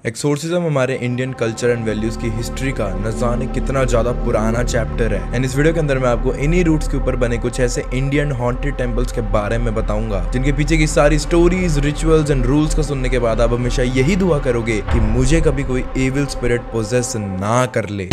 Exorcism हमारे Indian culture and values की history का न जाने कितना ज्यादा पुराना चैप्टर है। एंड इस वीडियो के अंदर मैं आपको इन्हीं रूट्स के ऊपर बने कुछ ऐसे इंडियन हॉन्टेड टेम्पल्स के बारे में बताऊंगा जिनके पीछे की सारी स्टोरीज, रिचुअल्स एंड रूल्स को सुनने के बाद आप हमेशा यही दुआ करोगे कि मुझे कभी कोई एविल स्पिरिट पोजेस ना कर ले।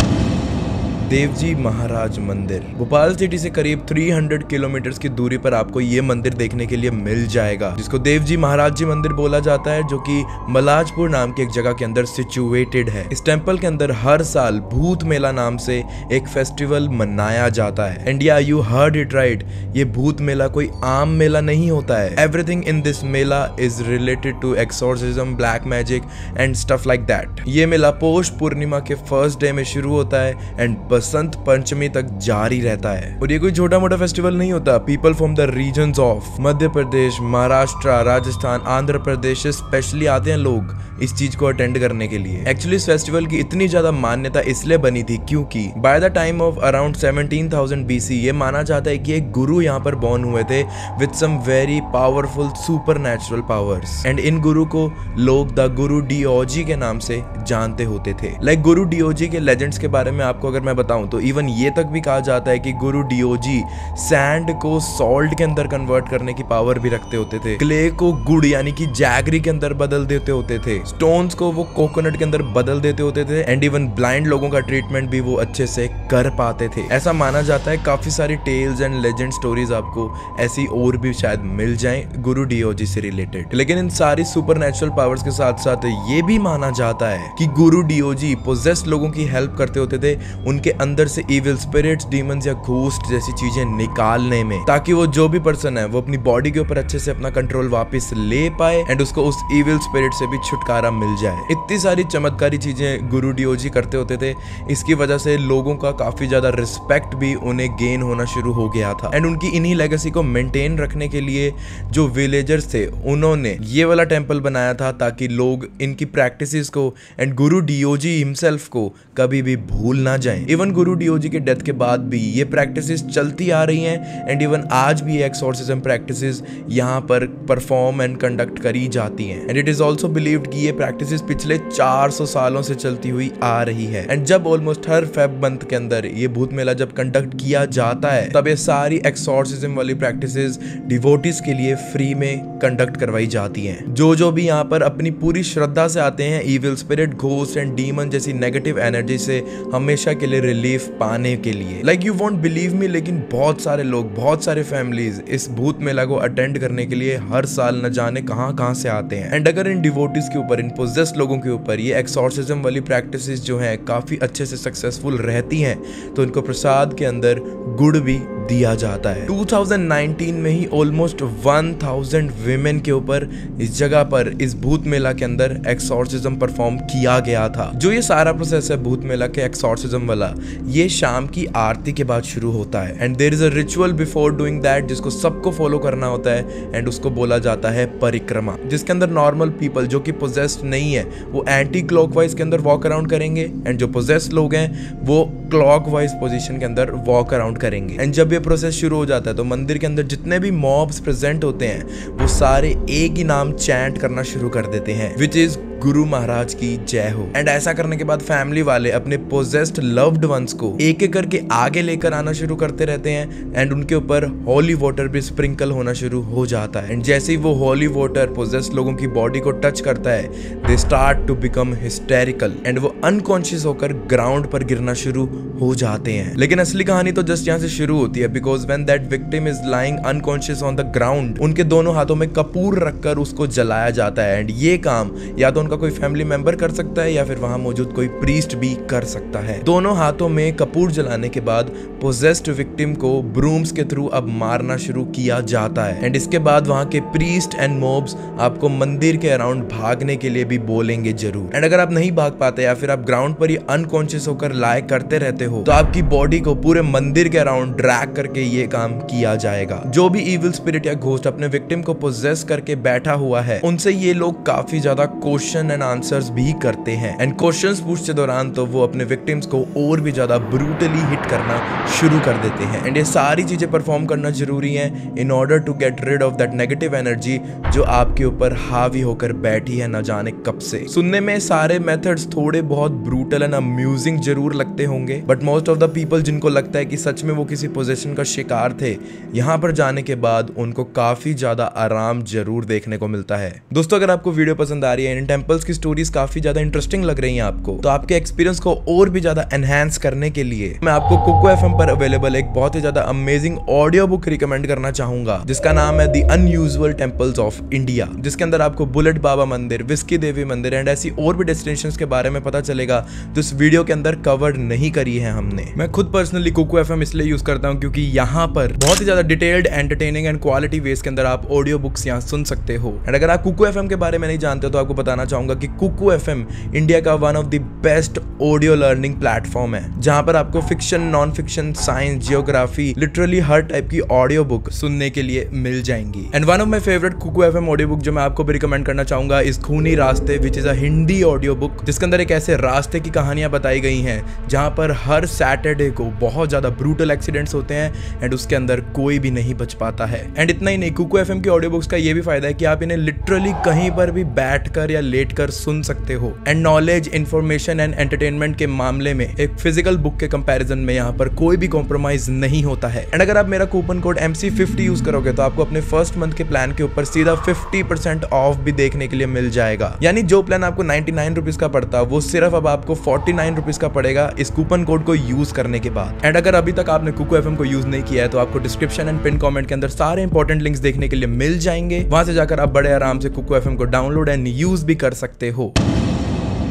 देवजी महाराज मंदिर भोपाल सिटी से करीब 300 किलोमीटर की दूरी पर आपको ये मंदिर देखने के लिए मिल जाएगा, जिसको देवजी महाराज जी मंदिर बोला जाता है, जो कि मलाजपुर नाम की एक जगह के अंदर सिचुएटेड है। इस टेंपल के अंदर हर साल भूत मेला नाम से एक फेस्टिवल मनाया जाता है। एंड या यू हर्ड इट राइट, ये भूत मेला कोई आम मेला नहीं होता है। Everything in this mela is related to exorcism, black magic and stuff like that. ये मेला पौष पूर्णिमा के फर्स्ट डे में शुरू होता है एंड बसंत पंचमी तक जारी रहता है। और ये कोई छोटा मोटा फेस्टिवल नहीं होता। People from the regions of Madhya Pradesh, Maharashtra, Rajasthan, Andhra Pradesh specially आते हैं लोग इस चीज को अटेंड करने के लिए। एक्चुअली इस फेस्टिवल की इतनी ज्यादा मान्यता इसलिए बनी थी क्योंकि by the time of around 17,000 BC ये माना जाता है कि एक गुरु यहाँ पर बॉर्न हुए थे with some very powerful supernatural powers. And इन गुरु को लोग द गुरु डिओजी के नाम से जानते होते थे। लाइक गुरु डिओजी के लेजेंड्स के बारे में आपको अगर मैं बताऊं तो इवन ये तक भी कहा जाता है कि गुरु डिओजी सैंड को सॉल्ट के अंदर कन्वर्ट करने की पावर भी रखते होते थे। क्ले को गुड़ यानी कि जैगरी के अंदर बदल देते होते थे। स्टोन्स को वो कोकोनट के अंदर बदल देते होते थे। एंड इवन ब्लाइंड लोगों का ट्रीटमेंट भी वो अच्छे से कर पाते थे। ऐसा माना जाता है। काफी सारी टेल्स एंड लेजेंड स्टोरीज आपको ऐसी और भी शायद मिल जाएं गुरु डिओजी से रिलेटेड। लेकिन इन सारी सुपरनैचुरल पावर्स के साथ साथ ये भी माना जाता है कि गुरु डिओजी पोजेस्ड लोगों की हेल्प करते होते थे उनके अंदर से इविल स्पिरिट्स, डीमंस या घोस्ट जैसी चीजें निकालने में, ताकि वो जो भी पर्सन है वो अपनी बॉडी के ऊपर अच्छे से अपना कंट्रोल वापस ले पाए एंड उसको उस इविल स्पिरिट से भी छुटकारा मिल जाए। इतनी सारी चमत्कारी चीजें गुरु डिओजी करते होते थे। इसकी वजह से लोगों का काफी ज्यादा रिस्पेक्ट भी उन्हें गेन होना शुरू हो गया था। एंड उनकी इन्हीं लेगेसी को मेंटेन रखने के लिए जो विलेजर्स थे उन्होंने ये वाला टेंपल बनाया था ताकि लोग इनकी प्रैक्टिसेस को एंड गुरु डिओजी हिमसेल्फ को कभी भी भूल ना जाएं। इवन गुरु डिओजी के डेथ के बाद भी ये प्रैक्टिसेस चलती आ रही हैं एंड इवन आज भी एक्सोर्सिज्म प्रैक्टिसेस यहाँ पर परफॉर्म एंड कंडक्ट करी जाती हैं। And it is also believed कि ये प्रैक्टिसेस पिछले 400 सालों से चलती हुई आ रही है। एंड जब ऑलमोस्ट हर फेब मंथ के अंदर ये भूत मेला जब कंडक्ट किया जाता है तब ये सारी एक्सोर्सिज्म वाली प्रैक्टिसेस डिवोटीज के लिए फ्री में कंडक्ट करवाई जाती हैं। जो भी यहाँ पर अपनी पूरी श्रद्धा से आते हैं evil spirit, ghost and demon जैसी नेगेटिव एनर्जी से हमेशा के लिए रिलीफ पाने के लिए। Like you won't believe me, लेकिन बहुत सारे लोग, बहुत सारे फैमिलीज इस भूत मेला को अटेंड करने के लिए हर साल न जाने कहां से आते हैं। एंड अगर इन डिवोटीज के ऊपर, इन पोजेस्ड लोगों के ऊपर ये एक्सोर्सिज्म वाली प्रैक्टिसेस जो हैं काफी अच्छे से सक्सेसफुल रहती हैं तो इनको प्रसाद के अंदर गुड़ भी दिया जाता है। 2019 में ही ऑलमोस्ट 1000 विमेन के ऊपर इस जगह पर इस भूत मेला के अंदर एक्सोर्सिज्म परफॉर्म किया गया था। जो ये सारा प्रोसेस है भूत मेला के एक्सोर्सिज्म वाला, ये शाम की आरती के बाद शुरू होता है। And there is a ritual before doing that जिसको सबको फॉलो करना होता है एंड उसको बोला जाता है परिक्रमा, जिसके अंदर नॉर्मल पीपल जो कि पोजेस्ड नहीं है वो एंटी क्लॉकवाइज के अंदर वॉक अराउंड करेंगे एंड जो पोजेस्ड लोग हैं वो क्लॉकवाइज पोजीशन के अंदर वॉक अराउंड करेंगे। एंड जब ये प्रोसेस शुरू हो जाता है तो मंदिर के अंदर जितने भी मॉब्स प्रेजेंट होते हैं वो सारे एक ही नाम चैंट करना शुरू कर देते हैं, विच इज गुरु महाराज की जय हो। एंड ऐसा करने के बाद फैमिली वाले अपने पोजेस्ड लव्ड वंस को एक एक करके आगे लेकर आना शुरू करते रहते हैं एंड उनके ऊपर होली वाटर भी स्प्रिंकल होना शुरू हो जाता है। एंड जैसे ही वो होली वाटर पोजेस्ड लोगों की बॉडी को टच करता है they start to become hysterical and वो अनकॉन्शियस होकर ग्राउंड पर गिरना शुरू हो जाते हैं। लेकिन असली कहानी तो जस्ट यहाँ से शुरू होती है, because when that victim is lying unconscious on the ground उनके दोनों हाथों में कपूर रखकर उसको जलाया जाता है। एंड ये काम या तो कोई फैमिली मेंबर कर सकता है या फिर वहां मौजूद कोई प्रीस्ट भी कर सकता है। दोनों हाथों में कपूर जलाने के बाद पोजेस्ड विक्टिम को ब्रूम्स के थ्रू अब मारना शुरू किया जाता है। एंड इसके बाद वहां के प्रीस्ट एंड मॉब्स आपको मंदिर के अराउंड भागने के लिए भी बोलेंगे जरूर। एंड अगर आप नहीं भाग पाते या फिर आप ग्राउंड पर ही अनकॉन्शियस होकर लाए करते रहते हो तो आपकी बॉडी को पूरे मंदिर के अराउंड ड्रैग करके ये काम किया जाएगा। जो भी इविल स्पिरिट या घोस्ट अपने विक्टिम को पोजेस करके बैठा हुआ है उनसे ये लोग काफी ज्यादा क्वेश्चन क्वेश्चन एंड आंसर्स भी करते हैं एंड क्वेश्चंस पूछते दौरान तो वो अपने विक्टिम्स को और भी ज्यादा ब्रूटली हिट करना शुरू कर देते हैं एंड ये सारी चीजें परफॉर्म करना जरूरी है in order to get rid of that negative energy जो आपके ऊपर हावी होकर बैठी है न जाने कब से। सुनने में सारे मेथड्स थोड़े बहुत ब्रूटल एंड अम्यूजिंग जरूर लगते होंगे, but most of the people जिनको लगता है कि सच में वो किसी पोजीशन का शिकार थे, यहाँ पर जाने के बाद उनको काफी ज्यादा आराम जरूर देखने को मिलता है। दोस्तों, अगर आपको वीडियो पसंद आ रही है, इन टेंपल्स की स्टोरीज काफी ज्यादा इंटरेस्टिंग लग रही हैं आपको, तो आपके एक्सपीरियंस को और भी ज्यादा एनहांस करने के लिए मैं आपको कुकू एफएम पर अवेलेबल एक बहुत ही ज्यादा अमेजिंग ऑडियो बुक रिकमेंड करना चाहूंगा जिसका नाम है the unusual temples of India, जिसके अंदर आपको बुलेट बाबा मंदिर, विस्की देवी मंदिर एंड ऐसी और भी डेस्टिनेशंस के बारे में पता चलेगा जो इस वीडियो के अंदर कवर नहीं करी है हमने। मैं खुद पर्सनली कुकू एफएम इसलिए यूज करता हूं क्योंकि यहाँ पर बहुत ही ज्यादा detailed, entertaining and quality ways के अंदर आप ऑडियो बुक्स यहाँ सुन सकते हो। एंड अगर आप कुकू एफएम के बारे में नहीं जानते तो आपको बताना चाहूंगा कि कुकू एफएम इंडिया का one of the best audio learning platform है, जहां पर आपको fiction, non fiction, science, geography, literally हर टाइप की ऑडियो बुक सुनने के लिए मिल जाएंगी। And one of my favourite Kuku FM audio book जो मैं आपको भी रिकमेंड करना चाहूंगा इस खूनी रास्ते, which is a Hindi audio book, जिसके अंदर एक ऐसे रास्ते की कहानियां बताई गई हैं जहां पर हर सैटरडे को बहुत ज्यादा ब्रूटल एक्सीडेंट्स होते हैं एंड उसके अंदर कोई भी नहीं बच पाता है। एंड इतना ही नहीं, कुकू एफएम की ऑडियो बुक्स का ये भी फायदा है कि आप इन्हें लिटरली कहीं पर भी बैठकर या लेटकर सुन सकते हो। And knowledge, information and entertainment के मामले में एक फिजिकल बुक के कंपैरिजन में यहाँ पर कोई भी कॉम्प्रोमाइज नहीं होता है। एंड अगर आप मेरा कूपन कोड MC50 यूज करोगे तो आपको अपने फर्स्ट मंथ के प्लान के ऊपर सीधा 50% ऑफ भी देखने के लिए मिल जाएगा। यानी जो प्लान आपको 99 रुपीज का पड़ता वो सिर्फ अब आपको 49 रुपीज का पड़ेगा इस कूपन कोड को यूज करने के बाद। एंड अगर अभी तक आपने कुकू एफएम को यूज नहीं किया है तो आपको डिस्क्रिप्शन एंड पिन कमेंट के अंदर सारे इंपॉर्टेंट लिंक्स देखने के लिए मिल जाएंगे, वहां से जाकर आप बड़े आराम से कुकू एफएम को डाउनलोड एंड यूज भी कर सकते हो।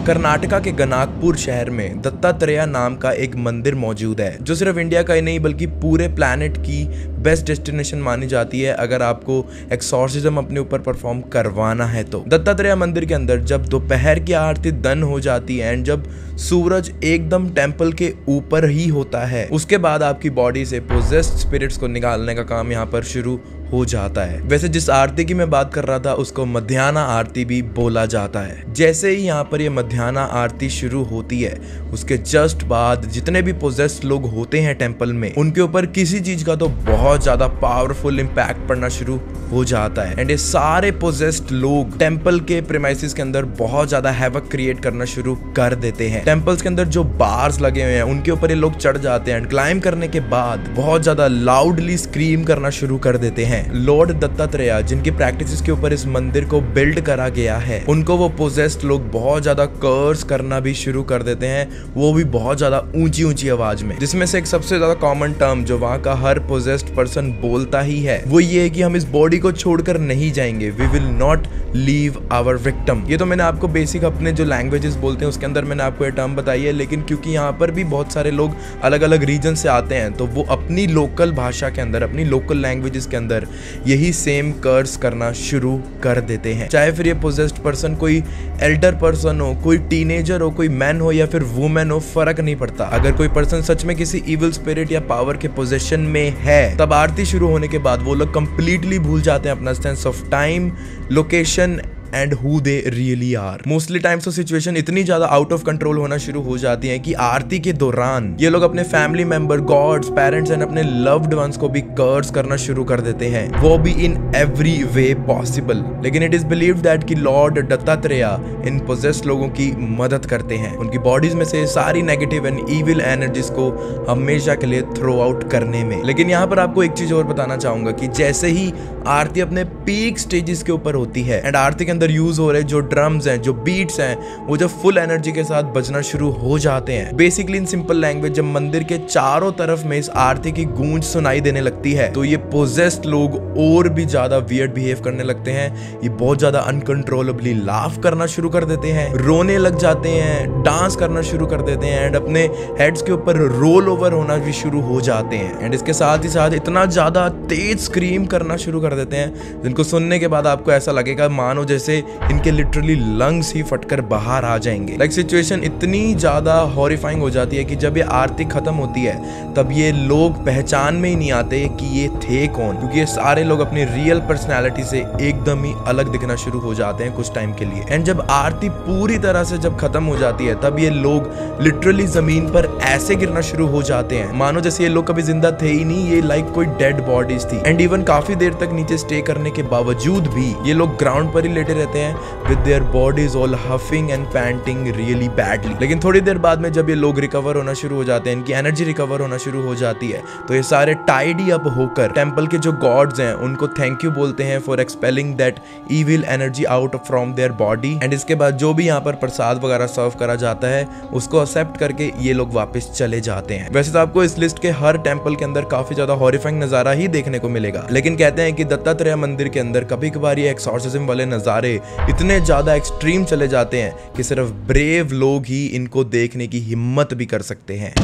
कर्नाटका के गनाकपुर शहर में दत्तात्रेय नाम का एक मंदिर मौजूद है जो सिर्फ इंडिया का ही नहीं बल्कि पूरे प्लैनेट की बेस्ट डेस्टिनेशन मानी जाती है अगर आपको एक्सॉर्सिज्म अपने ऊपर परफॉर्म करवाना है तो। दत्तात्रेय मंदिर के अंदर जब दोपहर की आरती डन हो जाती है एंड जब सूरज एकदम टेंपल के ऊपर ही होता है, उसके बाद आपकी बॉडी से पोजेस्ड स्पिरिट्स को निकालने का काम यहाँ पर शुरू हो जाता है। वैसे जिस आरती की मैं बात कर रहा था उसको मध्याह्न आरती भी बोला जाता है। जैसे ही यहाँ पर ये मध्याह्न आरती शुरू होती है उसके जस्ट बाद जितने भी पोजेस्ड लोग होते हैं टेंपल में उनके ऊपर किसी चीज का तो बहुत ज्यादा पावरफुल इंपैक्ट पड़ना शुरू हो जाता है एंड ये सारे पोजेस्ड लोग टेंपल के प्रीमाइसेस के अंदर बहुत ज्यादा हैवक क्रिएट करना शुरू कर देते हैं। टेंपल्स के अंदर जो बार्स लगे हुए हैं उनके ऊपर ये लोग चढ़ जाते हैं, क्लाइम करने के बाद बहुत ज्यादा लाउडली स्क्रीम करना शुरू कर देते हैं। लॉर्ड दत्तात्रेय जिनकी प्रैक्टिसेस के ऊपर इस मंदिर को बिल्ड करा गया है उनको वो पोजेस्ड लोग बहुत ज्यादा कर्स करना भी शुरू कर देते हैं, वो भी बहुत ज्यादा ऊंची ऊंची आवाज में, जिसमें से एक सबसे ज्यादा कॉमन टर्म जो वहां का हर पोजेस्ड पर्सन बोलता ही है वो ये है कि हम इस बॉडी को छोड़कर नहीं जाएंगे, we will not leave our victim. ये तो मैंने आपको बेसिक अपने जो लैंग्वेजेस बोलते हैं उसके अंदर मैंने आपको ये टर्म बताई है, लेकिन क्योंकि यहाँ पर भी बहुत सारे लोग अलग अलग रीजन से आते हैं तो वो अपनी लोकल भाषा के अंदर, अपनी लोकल लैंग्वेजेस के अंदर यही सेम कर्स करना शुरू कर देते हैं। चाहे फिर ये पोजेस्ड पर्सन कोई एल्डर पर्सन हो, कोई टीनेजर हो, कोई मैन हो या फिर वुमेन हो, फर्क नहीं पड़ता। अगर कोई पर्सन सच में किसी इविल स्पिरिट या पावर के पोजीशन में है तब आरती शुरू होने के बाद वो लोग कंप्लीटली भूल जाते हैं अपना sense of time, location and who they really are. Mostly times तो सिचुएशन इतनी ज्यादा आउट ऑफ कंट्रोल होना शुरू हो जाती है कि आरती के दौरान ये लोग अपने family member, gods, parents and अपने लव्ड वंस को भी कर्स करना शुरू कर देते हैं, वो भी इन एवरी वे पॉसिबल। लेकिन इट इज बिलीव्ड दैट कि लॉर्ड दत्तात्रेय इन पोजेस्ड लोगों की मदद करते हैं उनकी बॉडीज में से सारी नेगेटिव एंड इविल एनर्जीज को हमेशा के लिए थ्रो आउट करने में। लेकिन यहाँ पर आपको एक चीज और बताना चाहूंगा कि जैसे ही आरती अपने पीक स्टेजेस के ऊपर होती है एंड आरती के यूज हो रहे जो ड्रम्स हैं, जो बीट्स हैं, वो जब फुल एनर्जी के साथ बजना शुरू हो जाते हैं, बेसिकली इन सिंपल लैंग्वेज जब मंदिर के चारों तरफ में इस आरती की गूंज सुनाई देने लगती है तो ये पोजेस्ड लोग और भी ज्यादा वियर्ड बिहेव करने लगते हैं। ये बहुत ज्यादा अनकंट्रोलेबली लाफ करना शुरू कर देते हैं, रोने लग जाते हैं, डांस करना शुरू कर देते हैं एंड अपने हेड्स के ऊपर रोल ओवर होना भी शुरू हो जाते हैं एंड इसके साथ ही साथ इतना ज्यादा तेज स्क्रीम करना शुरू कर देते हैं जिनको सुनने के बाद आपको ऐसा लगेगा मानो जैसे से इनके लिटरली लंग्स ही फटकर बाहर आ जाएंगे। लाइक सिचुएशन इतनी ज्यादा हॉरिफाइंग हो जाती है कि जब ये आरती खत्म होती है तब ये लोग पहचान में ही नहीं आते कि ये थे कौन, क्योंकि ये सारे लोग अपनी रियल पर्सनैलिटी से एकदम ही अलग दिखना शुरू हो जाते हैं कुछ टाइम के लिए। एंड जब आरती पूरी तरह से जब खत्म हो जाती है तब ये लोग लिटरली जमीन पर ऐसे गिरना शुरू हो जाते हैं मानो जैसे ये लोग कभी जिंदा थे ही नहीं, ये लाइक कोई डेड बॉडीज थी। एंड इवन काफी देर तक नीचे स्टे करने के बावजूद भी ये लोग ग्राउंड पर ही लेटे रहते हैं with their bodies all huffing and panting really badly. लेकिन थोड़ी देर बाद में जब ये लोग रिकवर होना शुरू हो जाते हैं, इनकी एनर्जी रिकवर होना शुरू हो जाती है, तो ये सारे टाइडी अप होकर टेंपल के जो गॉड्स हैं उनको थैंक यू बोलते हैं for expelling that evil energy out from their body. And इसके बाद जो भी यहाँ पर प्रसाद वगैरह सर्व करा जाता है उसको एक्सेप्ट करके ये लोग वापस चले जाते हैं। वैसे तो आपको इस लिस्ट के हर टेंपल के अंदर काफी ज्यादा हॉरिफाइंग नजारा ही देखने को मिलेगा, लेकिन कहते हैं कि दत्तात्रेय मंदिर के अंदर कभी कभार ये एक्सॉर्सिज्म वाले नजारे इतने ज्यादा एक्सट्रीम चले जाते हैं कि सिर्फ ब्रेव लोग ही इनको देखने की हिम्मत भी कर सकते हैं।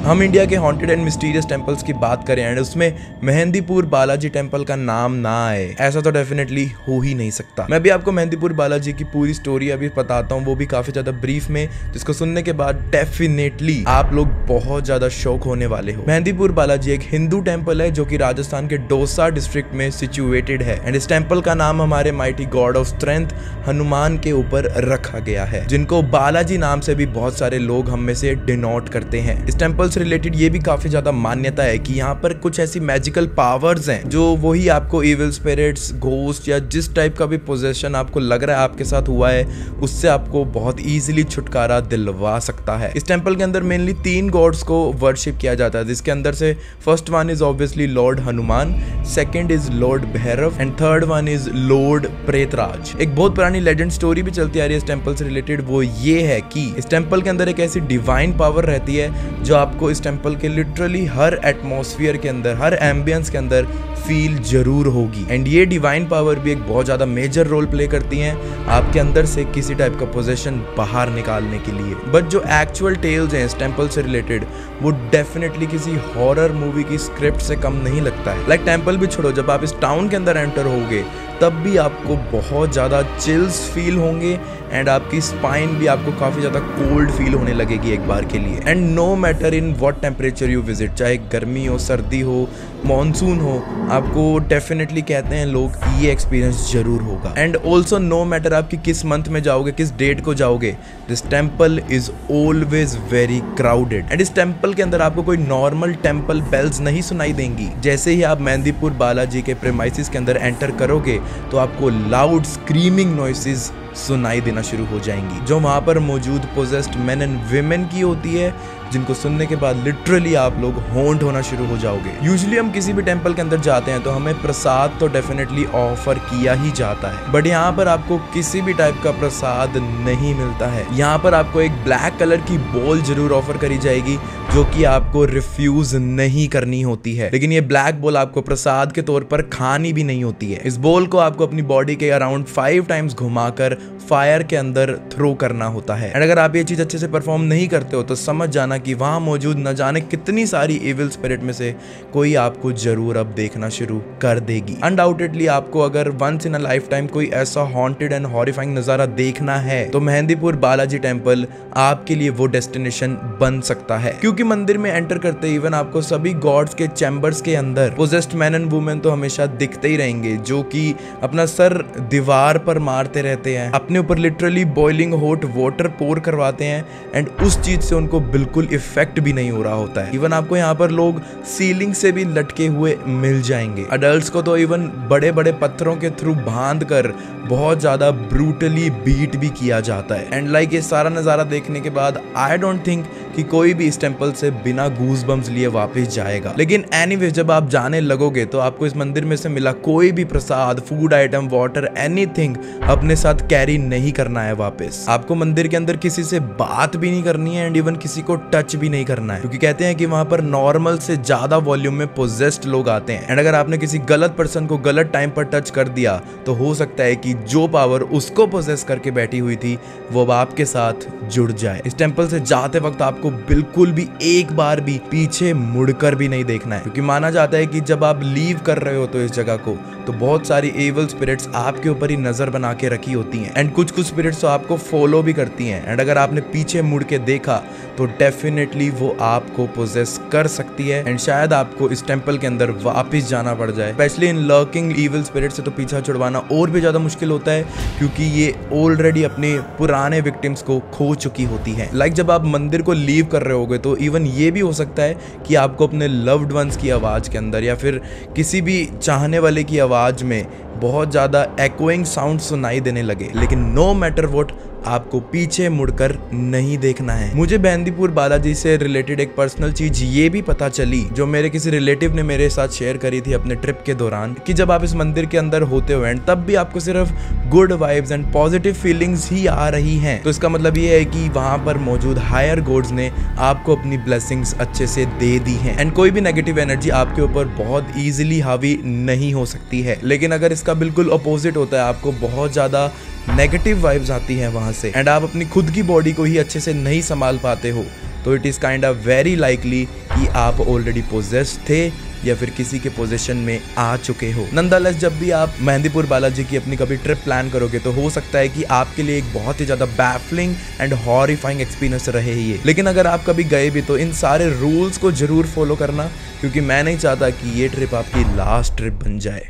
हम इंडिया के हॉन्टेड एंड मिस्टीरियस टेंपल्स की बात करें एंड उसमें मेहंदीपुर बालाजी टेंपल का नाम ना आए, ऐसा तो डेफिनेटली हो ही नहीं सकता। मैं भी आपको मेहंदीपुर बालाजी की पूरी स्टोरी अभी बताता हूँ, वो भी काफी ज्यादा ब्रीफ में, जिसको सुनने के बाद डेफिनेटली आप लोग बहुत ज्यादा शौक होने वाले हो। मेहंदीपुर बालाजी एक हिंदू टेंपल है जो कि राजस्थान के डोसा डिस्ट्रिक्ट में सिचुएटेड है। एंड इस टेंपल का नाम हमारे mighty God of strength Hanuman के ऊपर रखा गया है, जिनको बालाजी नाम से भी बहुत सारे लोग हम में से डिनोट करते हैं। इस टेंपल से रिलेटेड ये भी काफी ज्यादा मान्यता है कि यहाँ पर कुछ ऐसी मैजिकल पावर्स हैं जो वही आपको इविल स्पिरिट्स, घोस्ट या जिस टाइप का भी पोजेशन आपको लग रहा है आपके साथ हुआ है उससे आपको बहुत इजीली छुटकारा दिलवा सकता है। इस टेंपल के अंदर मेनली 3 गॉड्स को वर्शिप किया जाता है, जिसके अंदर से first one is obviously Lord Hanuman, second is Lord Bhairav and third one is Lord Pretraj. एक बहुत पुरानी लेजेंड स्टोरी भी चलती आ रही है इस टेंपल से रिलेटेड, वो ये है कि इस टेंपल के अंदर एक ऐसी डिवाइन पावर रहती है जो आपको इस टेंपल के लिटरली हर एटमॉस्फेयर के अंदर, हर एम्बियंस के अंदर फील जरूर होगी। एंड ये डिवाइन पावर भी एक बहुत ज्यादा मेजर रोल प्ले करती हैं आपके अंदर से किसी टाइप का पोजेशन बाहर निकालने के लिए। बट जो एक्चुअल टेल्स हैं इस टेंपल से रिलेटेड वो डेफिनेटली किसी हॉरर मूवी की स्क्रिप्ट से कम नहीं लगता है। लाइक टेंपल भी छोड़ो, जब आप इस टाउन के अंदर एंटर होगे तब भी आपको बहुत ज़्यादा चिल्स फील होंगे एंड आपकी स्पाइन भी आपको काफ़ी ज़्यादा कोल्ड फील होने लगेगी एक बार के लिए। And no matter in what temperature you visit, चाहे गर्मी हो, सर्दी हो, मॉनसून हो, आपको डेफिनेटली कहते हैं लोग ये एक्सपीरियंस जरूर होगा। एंड ऑल्सो नो मैटर आपकी किस मंथ में जाओगे, किस डेट को जाओगे, this temple is always very crowded. And इस टेम्पल के अंदर आपको कोई नॉर्मल टेम्पल बेल्स नहीं सुनाई देंगी। जैसे ही आप मेहंदीपुर बालाजी के प्रेमाइसिस के अंदर एंटर करोगे तो आपको लाउड स्क्रीमिंग नॉइसेस सुनाई देना शुरू हो जाएंगी, जो वहां पर मौजूद पोजेस्ड मेन एंड विमेन की होती है, जिनको सुनने के बाद लिटरली आप लोग हॉन्ट होना शुरू हो जाओगे। यूजुअली हम किसी भी टेंपल के अंदर जाते हैं तो हमें प्रसाद तो डेफिनेटली ऑफर किया ही जाता है, बट यहाँ पर आपको किसी भी टाइप का प्रसाद नहीं मिलता है। यहाँ पर आपको एक ब्लैक कलर की बॉल जरूर ऑफर करी जाएगी जो कि आपको रिफ्यूज नहीं करनी होती है, लेकिन ये ब्लैक बॉल आपको प्रसाद के तौर पर खानी भी नहीं होती है। इस बॉल को आपको अपनी बॉडी के अराउंड 5 टाइम्स घुमाकर फायर के अंदर थ्रो करना होता है। एंड अगर आप ये चीज अच्छे से परफॉर्म नहीं करते हो तो समझ जाना कि वहां मौजूद न जाने कितनी सारी इविल स्पिरिट में से कोई आपको जरूर अब देखना शुरू कर देगी। अनडाउटेडली आपको अगर once in a lifetime कोई ऐसा हॉन्टेड एंड हॉरिफाइंग नजारा देखना है तो मेहंदीपुर बालाजी टेंपल आपके लिए वो डेस्टिनेशन बन सकता है, क्योंकि मंदिर में एंटर करते इवन आपको सभी गॉड्स के चैम्बर्स के अंदर पोजेस्ड मैन एंड वुमेन तो हमेशा दिखते ही रहेंगे, जो कि अपना सर दीवार पर मारते रहते हैं, अपने ऊपर लिटरली बॉइलिंग हॉट वाटर पोर करवाते हैं एंड उस चीज से उनको बिल्कुल इफेक्ट भी नहीं हो रहा होता है। इवन आपको यहाँ पर लोग सीलिंग से भी लटके हुए मिल जाएंगे। अडल्ट्स को तो इवन बड़े बड़े पत्थरों के थ्रू बांध कर बहुत ज्यादा ब्रूटली बीट भी किया जाता है। एंड लाइक ये सारा नजारा देखने के बाद आई डोंट थिंक कि कोई भी इस टेंपल से बिना गूज बम्स लिए वापस जाएगा। लेकिन एनीवेज जब आप जाने लगोगे तो आपको इस मंदिर में से मिला कोई भी प्रसाद, फूड आइटम, वाटर, एनीथिंग अपने साथ कैरी नहीं करना है वापस। आपको मंदिर के अंदर किसी से बात भी नहीं करनी है एंड इवन किसी को टच भी नहीं करना है, क्योंकि कहते हैं कि वहां पर नॉर्मल से ज्यादा वॉल्यूम में पोजेस्ड लोग आते हैं। एंड अगर आपने किसी गलत पर्सन को गलत टाइम पर टच कर दिया तो हो सकता है कि जो पावर उसको पोजेस करके बैठी हुई थी वो अब आपके साथ जुड़ जाए। इस टेंपल से जाते वक्त आपको आपको बिल्कुल भी एक बार भी पीछे मुड़कर भी नहीं देखना है, क्योंकि माना जाता है कि जब आप लीव कर रहे हो तो इस जगह को, तो बहुत सारी एविल स्पिरिट्स आपके ऊपर ही नजर बना के रखी होती हैं एंड कुछ कुछ स्पिरिट्स तो आपको फॉलो भी करती हैं। एंड अगर आपने पीछे मुड़ के देखा तो डेफिनेटली वो आपको पोजेस कर सकती है एंड शायद आपको इस टेंपल के अंदर वापस जाना पड़ जाए। Specially in lurking evil spirit से तो पीछा छुड़वाना और भी ज्यादा मुश्किल होता है, क्योंकि ये ऑलरेडी अपने पुराने विक्टिम्स को खो चुकी होती है। लाइक जब आप मंदिर को लीव कर रहे होगे तो इवन ये भी हो सकता है कि आपको अपने लव्ड वंस की आवाज के अंदर या फिर किसी भी चाहने वाले की आवाज में बहुत ज्यादा एक्ोइंग साउंड सुनाई देने लगे, लेकिन नो मैटर व्हाट आपको पीछे मुड़कर नहीं देखना है। मुझे बंदीपुर बालाजी से रिलेटेड एक पर्सनल चीज ये भी पता चली, जो मेरे किसी रिलेटिव ने मेरे साथ शेयर करी थी अपने ट्रिप के दौरान, कि जब आप इस मंदिर के अंदर होते हो एंड तब भी आपको सिर्फ good vibes and positive feelings ही आ रही हैं, तो इसका मतलब ये है कि वहां पर मौजूद हायर गॉड्स ने आपको अपनी ब्लेसिंग्स अच्छे से दे दी हैं एंड कोई भी नेगेटिव एनर्जी आपके ऊपर बहुत ईजिली हावी नहीं हो सकती है। लेकिन अगर इसका बिल्कुल अपोजिट होता है, आपको बहुत ज्यादा नेगेटिव वाइब्स आती हैं वहां से एंड आप अपनी खुद की बॉडी को ही अच्छे से नहीं संभाल पाते हो, तो it is kind of very likely कि आप ऑलरेडी पोजेस्ड थे या फिर किसी के पोजीशन में आ चुके हो। नंदलेस जब भी आप मेहंदीपुर बालाजी की अपनी कभी ट्रिप प्लान करोगे तो हो सकता है कि आपके लिए एक बहुत ही ज्यादा बैफलिंग एंड हॉरिफाइंग एक्सपीरियंस रहे ये। लेकिन अगर आप कभी गए भी तो इन सारे रूल्स को जरूर फॉलो करना, क्योंकि मैं नहीं चाहता कि ये ट्रिप आपकी लास्ट ट्रिप बन जाए।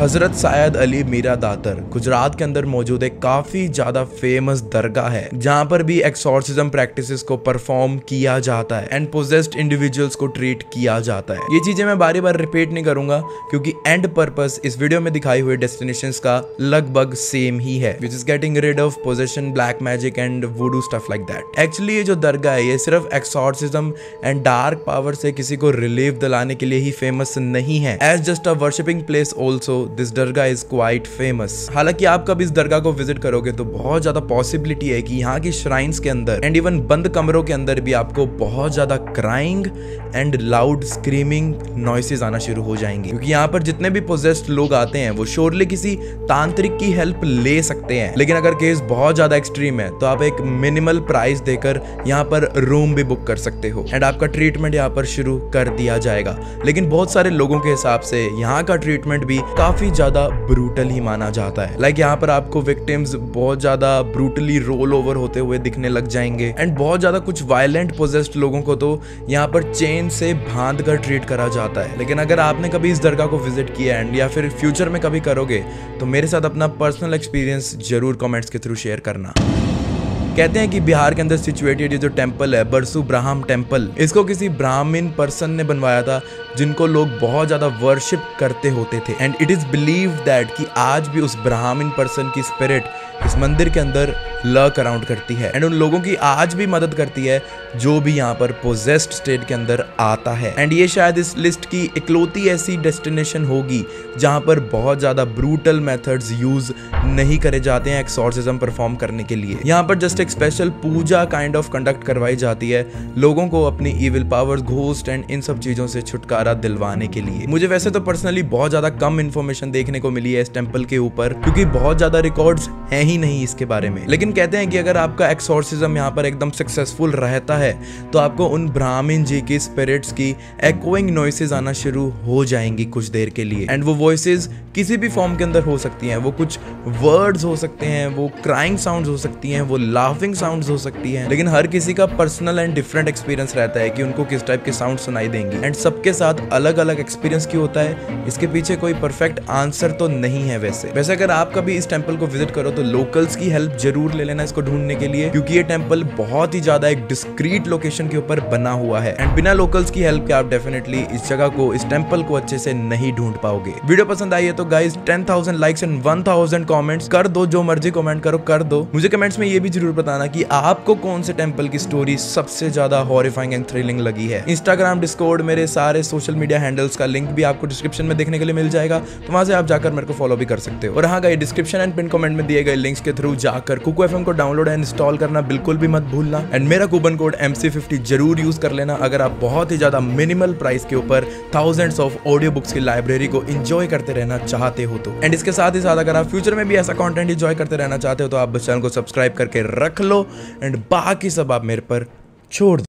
हजरत सैयद अली मीरा दातर गुजरात के अंदर मौजूद एक काफी ज्यादा फेमस दरगाह है, जहां पर भी एक्सॉर्सिज्म प्रैक्टिसेस को परफॉर्म किया जाता है एंड पोजेस्ड इंडिविजुअल्स को ट्रीट किया जाता है। ये चीजें मैं बारी बार रिपीट नहीं करूंगा, क्योंकि एंड पर्पस इस वीडियो में दिखाई हुए डेस्टिनेशंस का लगभग सेम ही है, which is getting rid of possession, black magic and voodoo stuff like that. Actually ये जो दरगाह है ये सिर्फ एक्सॉर्सिज्म एंड डार्क पावर से किसी को रिलीफ दिलाने के लिए ही फेमस नहीं है। As just a worshipping place also this dargah is quite famous. हालांकि आप कभी इस दरगाह को विजिट करोगे तो बहुत ज्यादा पॉसिबिलिटी है कि यहाँ की श्राइन्स के अंदर एंड इवन बंद कमरों के अंदर भी आपको बहुत ज्यादा crying and loud screaming noises आना शुरू हो जाएंगे, क्योंकि यहाँ पर जितने भी पोजेस्ड लोग आते हैं वो श्योरली किसी तांत्रिक की हेल्प ले सकते हैं। लेकिन अगर केस बहुत ज्यादा एक्सट्रीम है तो आप एक मिनिमल प्राइस देकर यहाँ पर रूम भी बुक कर सकते हो एंड आपका ट्रीटमेंट यहाँ पर शुरू कर दिया जाएगा। लेकिन बहुत सारे लोगों के हिसाब से यहाँ का ट्रीटमेंट भी काफी ज्यादा ब्रूटल ही माना जाता है। लाइक यहाँ पर आपको विक्टिम्स बहुत ज्यादा ब्रूटली रोल ओवर होते हुए दिखने लग जाएंगे एंड बहुत ज्यादा कुछ वायलेंट पोजेस्ड लोगों को तो यहाँ पर चेन से बांध कर ट्रीट करा जाता है। लेकिन अगर आपने कभी इस दरगाह को विजिट किया एंड या फिर फ्यूचर में कभी करोगे तो मेरे साथ अपना पर्सनल एक्सपीरियंस जरूर कमेंट्स के थ्रू शेयर करना। कहते हैं कि बिहार के अंदर सिचुएटेड ये जो टेंपल है बरसू ब्राह्म टेंपल, इसको किसी ब्राह्मण पर्सन ने बनवाया था जिनको लोग बहुत ज्यादा वर्शिप करते होते थे and it is believe that कि आज भी उस ब्राह्मण पर्सन की स्पिरिट इस मंदिर के अंदर लर्क अराउंड करती है एंड उन लोगों की आज भी मदद करती है जो भी यहाँ पर पोजेस्ड स्टेट के अंदर आता है। एंड ये शायद इस लिस्ट की इकलौती ऐसी डेस्टिनेशन होगी जहाँ पर बहुत ज्यादा ब्रूटल मेथड्स यूज नहीं करे जाते हैं एक्सॉर्सिज्म परफॉर्म करने के लिए। यहाँ पर जस्ट एक special puja kind of conduct करवाई जाती है लोगों को अपनी इविल पावर्स, घोस्ट एंड इन सब चीजों से छुटकारा दिलवाने के लिए। मुझे वैसे तो पर्सनली बहुत ज्यादा कम इन्फॉर्मेशन देखने को मिली है इस टेंपल के ऊपर, क्योंकि बहुत ज्यादा रिकॉर्ड्स हैं ही नहीं इसके बारे में। लेकिन कहते हैं कि अगर आपका एक्सॉर्सिज्म यहाँ पर एकदम सक्सेसफुल रहता है तो आपको उन ब्राह्मण जी की स्पिरिट्स की एक्ोइंग नॉइसेस आना शुरू हो जाएंगी कुछ देर के लिए एंड वो वॉइसेस किसी भी फॉर्म के अंदर हो सकती हैं। वो कुछ वर्ड्स हो सकते हैं, वो क्राइंग साउंड्स हो सकती हैं, वो लाफिंग साउंड्स हो सकती हैं। लेकिन हर किसी का पर्सनल एंड डिफरेंट एक्सपीरियंस रहता है कि उनको किस टाइप के साउंड सुनाई देंगी एंड सबके साथ अलग अलग एक्सपीरियंस क्यों होता है, इसके पीछे कोई परफेक्ट आंसर तो नहीं है। वैसे अगर आप कभी इस टेंपल को विजिट करो तो लोकल्स की हेल्प जरूर ले लेना इसको ढूंढने के लिए, क्योंकि ये टेंपल बहुत ही ज्यादा एक डिस्क्रीट लोकेशन के ऊपर बना हुआ है एंड बिना लोकल्स की हेल्प के आप डेफिनेटली इस जगह को, इस टेंपल को अच्छे से नहीं ढूंढ पाओगे। वीडियो पसंद आई है तो गाइस 10,000 लाइक्स एंड 1000 कमेंट्स कर दो, जो मर्जी कमेंट करो कर दो। मुझे कमेंट्स में ये भी जरूर बताना कि आपको कौन से टेंपल की स्टोरी सबसे ज्यादा हॉरिफाइंग एंड थ्रिलिंग लगी है। इंस्टाग्राम, डिस्कॉर्ड, मेरे सारे सोशल मीडिया हैंडल्स का लिंक भी आपको डिस्क्रिप्शन में देखने के लिए मिल जाएगा, तो वहां से आप जाकर मेरे को फॉलो भी कर सकते हो। और हाँ guys, description and pin comment में दिए गए लिंक्स के थ्रू जाकर कुकू एफएम को डाउनलोड एंड इंस्टॉल करना बिल्कुल भी मत भूलना एंड मेरा कूपन कोड MC50 जरूर यूज कर लेना अगर आप बहुत ही ज्यादा मिनिमल प्राइस के ऊपर थाउजेंड्स ऑफ ऑडियो बुक्स की लाइब्रेरी को एंजॉय करते रहना चाहते हो तो। एंड इसके साथ ही साथ अगर आप फ्यूचर में भी ऐसा कंटेंट एंजॉय करते रहना चाहते हो तो आप चैनल को सब्सक्राइब करके रख लो एंड बाकी सब आप मेरे पर छोड़